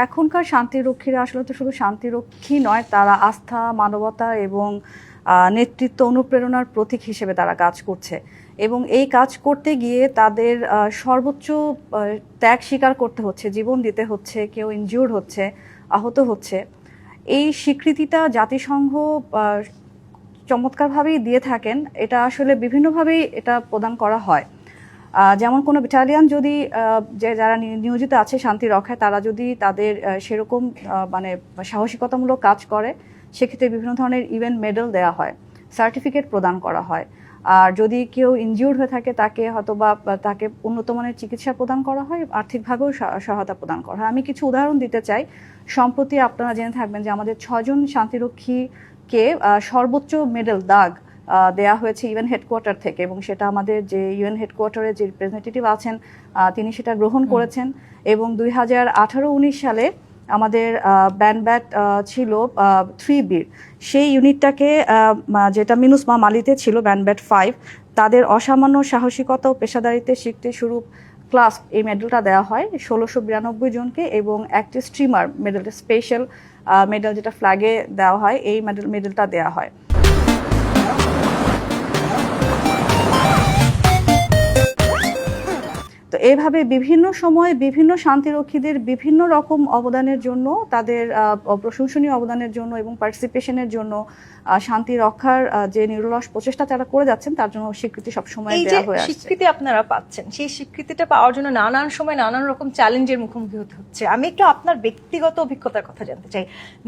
এখনকার শান্তিরক্ষীরা আসলে তো শুধু শান্তিরক্ষী নয়, তারা আস্থা, মানবতা এবং নেতৃত্ব অনুপ্রেরণার প্রতীক হিসেবে তারা কাজ করছে। এবং এই কাজ করতে গিয়ে তাদের সর্বোচ্চ ত্যাগ স্বীকার করতে হচ্ছে, জীবন দিতে হচ্ছে, কেউ ইনজিউর্ড হচ্ছে, আহত হচ্ছে। এই স্বীকৃতিটা জাতিসংঘ চমৎকারভাবেই দিয়ে থাকেন। এটা আসলে বিভিন্নভাবেই এটা প্রদান করা হয়। যেমন কোনো ব্যাটালিয়ান যদি যে যারা নিয়োজিত আছে শান্তি রক্ষায়, তারা যদি তাদের সেরকম মানে সাহসিকতামূলক কাজ করে, সেক্ষেত্রে বিভিন্ন ধরনের ইভেন্ট মেডেল দেওয়া হয়, সার্টিফিকেট প্রদান করা হয়। আর যদি কেউ ইনজিউর্ড হয়ে থাকে, তাকে হয়তো বা তাকে উন্নত মানের চিকিৎসা প্রদান করা হয়, আর্থিকভাবেও সহায়তা প্রদান করা হয়। আমি কিছু উদাহরণ দিতে চাই। সম্প্রতি আপনারা জেনে থাকবেন যে আমাদের 6 জন শান্তিরক্ষীকে সর্বোচ্চ মেডেল দাগ দেয়া হয়েছে ইউএন হেডকোয়ার্টার থেকে, এবং সেটা আমাদের যে ইউএন হেডকোয়ার্টারের যে রিপ্রেজেন্টেটিভ আছেন তিনি সেটা গ্রহণ করেছেন। এবং 2018-19 সালে আমাদের ব্যান্ড ছিল 3B'র সেই ইউনিটটাকে, যেটা মিনুসমা মালিতে ছিল ব্যান্ড 5, তাদের অসামান্য সাহসিকতা ও পেশাদারিত্বের স্বীকৃতিস্বরূপ ক্লাস এই মেডেলটা দেওয়া হয় 1692 জনকে। এবং একটি স্ট্রিমার মেডেলটা, স্পেশাল মেডেল যেটা ফ্ল্যাগে দেওয়া হয়, এই মেডেলটা দেওয়া হয়। তো এইভাবে বিভিন্ন সময়ে বিভিন্ন শান্তিরক্ষীদের বিভিন্ন রকম অবদানের জন্য, তাদের প্রশংসনীয় অবদানের জন্য এবং পার্টিসিপেশনের জন্য, শান্তি রক্ষার যে নিরলস প্রচেষ্টা তারা করে যাচ্ছেন, তার জন্য স্বীকৃতি সবসময় দেওয়া হয়ে আসছে। স্বীকৃতি আপনারা পাচ্ছেন, সেই স্বীকৃতিটা পাওয়ার জন্য নানান সময় নানান রকম চ্যালেঞ্জের মুখোমুখি হতে হচ্ছে। আমি একটু আপনার ব্যক্তিগত অভিজ্ঞতার কথা জানতে চাই।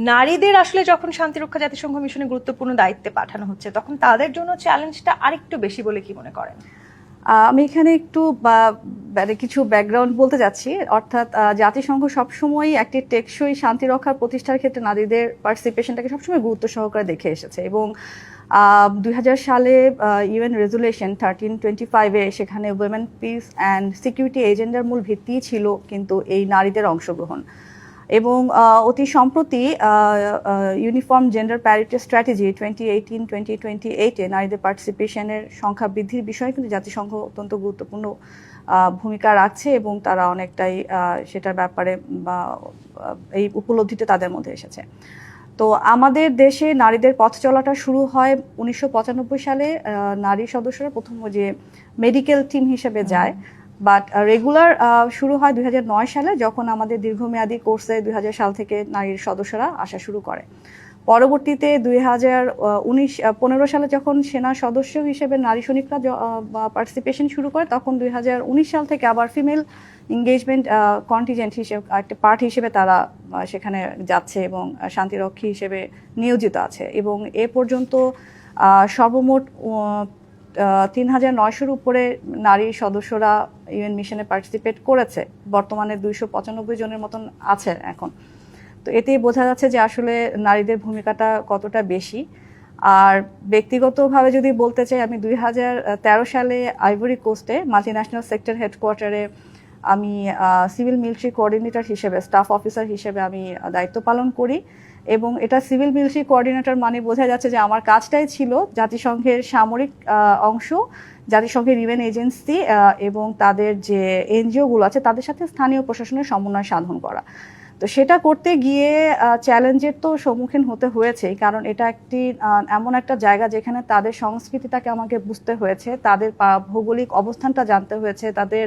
নারীদের আসলে যখন শান্তিরক্ষা জাতিসংঘ মিশনে গুরুত্বপূর্ণ দায়িত্বে পাঠানো হচ্ছে, তখন তাদের জন্য চ্যালেঞ্জটা আরেকটু বেশি বলে কি মনে করেন? আমি এখানে একটু কিছু ব্যাকগ্রাউন্ড বলতে যাচ্ছি। অর্থাৎ জাতিসংঘ সবসময় একটি টেকসই শান্তি রক্ষার প্রতিষ্ঠার ক্ষেত্রে নারীদের পার্টিসিপেশনটাকে সবসময় গুরুত্ব সহকারে দেখে এসেছে। এবং 2000 সালে ইউএন রেজুলেশন 1325-এ সেখানে উইমেন পিস অ্যান্ড সিকিউরিটি এজেন্ডার মূল ভিত্তি ছিল কিন্তু এই নারীদের অংশগ্রহণ। এবং অতি সম্প্রতি ইউনিফর্ম জেন্ডার প্যারিটি স্ট্র্যাটেজি 2018-2028-এ নারীদের পার্টিসিপেশনের সংখ্যা বৃদ্ধির বিষয়ে কিন্তু জাতিসংঘ অত্যন্ত গুরুত্বপূর্ণ ভূমিকা রাখছে, এবং তারা অনেকটাই সেটার ব্যাপারে এই উপলব্ধিতে তাদের মধ্যে এসেছে। তো আমাদের দেশে নারীদের পথ চলাটা শুরু হয় 1995 সালে। নারী সদস্যরা প্রথম যে মেডিকেল টিম হিসেবে যায়, বাট রেগুলার শুরু হয় 2009 সালে, যখন আমাদের দীর্ঘমেয়াদী কোর্সে 2000 সাল থেকে নারীর সদস্যরা আসা শুরু করে। পরবর্তীতে 2015 সালে যখন সেনা সদস্য হিসেবে নারী সৈনিকরা পার্টিসিপেশন শুরু করে, তখন 2019 সাল থেকে আবার ফিমেল এঙ্গেজমেন্ট কন্টিজেন্ট হিসেবে একটা পার্ট হিসেবে তারা সেখানে যাচ্ছে এবং শান্তিরক্ষী হিসেবে নিয়োজিত আছে। এবং এ পর্যন্ত সর্বমোট 3900-র উপরে নারী সদস্যরা ইউএন মিশনে পার্টিসিপেট করেছে। বর্তমানে 295 জনের মতন আছে এখন। তো এতেই বোঝা যাচ্ছে যে আসলে নারীদের ভূমিকাটা কতটা বেশি। আর ব্যক্তিগতভাবে যদি বলতে চাই, আমি 2013 সালে আইভরি কোস্টে মাল্টিন্যাশনাল সেক্টর হেডকোয়ার্টারে আমি সিভিল মিলিটারি কোঅর্ডিনেটর হিসেবে, স্টাফ অফিসার হিসেবে আমি দায়িত্ব পালন করি। এবং এটা সিভিল মিলিটারি কোঅর্ডিনেটর মানে বোঝা যাচ্ছে যে আমার কাজটাই ছিল জাতিসংঘের সামরিক অংশ, জাতিসংঘের ইউএন এজেন্সি এবং তাদের যে এনজিওগুলো আছে তাদের সাথে স্থানীয় প্রশাসনের সমন্বয় সাধন করা। তো সেটা করতে গিয়ে চ্যালেঞ্জের তো সম্মুখীন হতে হয়েছেই, কারণ এটা একটি এমন একটা জায়গা যেখানে তাদের সংস্কৃতিটাকে আমাকে বুঝতে হয়েছে, তাদের ভৌগোলিক অবস্থানটা জানতে হয়েছে, তাদের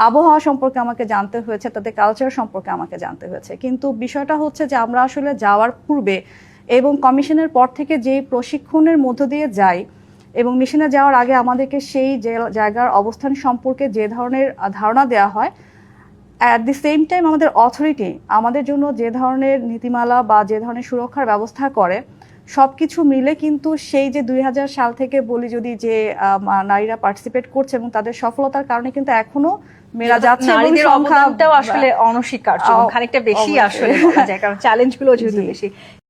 আবহাওয়া সম্পর্কে আমাকে জানতে হয়েছে, তাদের কালচার সম্পর্কে আমাকে জানতে হয়েছে। কিন্তু বিষয়টা হচ্ছে যে আমরা আসলে যাওয়ার পূর্বে এবং কমিশনের পর থেকে যে প্রশিক্ষণের মধ্য দিয়ে যাই, এবং মিশনে যাওয়ার আগে আমাদেরকে সেই জায়গার অবস্থান সম্পর্কে যে ধরনের ধারণা দেওয়া হয়, অ্যাট দি সেম টাইম আমাদের অথরিটি আমাদের জন্য যে ধরনের নীতিমালা বা যে ধরনের সুরক্ষার ব্যবস্থা করে, সব কিছু মিলে কিন্তু সেই যে 2000 সাল থেকে বলি যদি যে নারীরা পার্টিসিপেট করছে এবং তাদের সফলতার কারণে কিন্তু এখনো মেয়েরা যাচ্ছে, এবং সংখ্যাটাও আসলে অনস্বীকার্য, খানিকটা বেশি আসলে বলা যায়, কারণ চ্যালেঞ্জগুলো যেহেতু বেশি।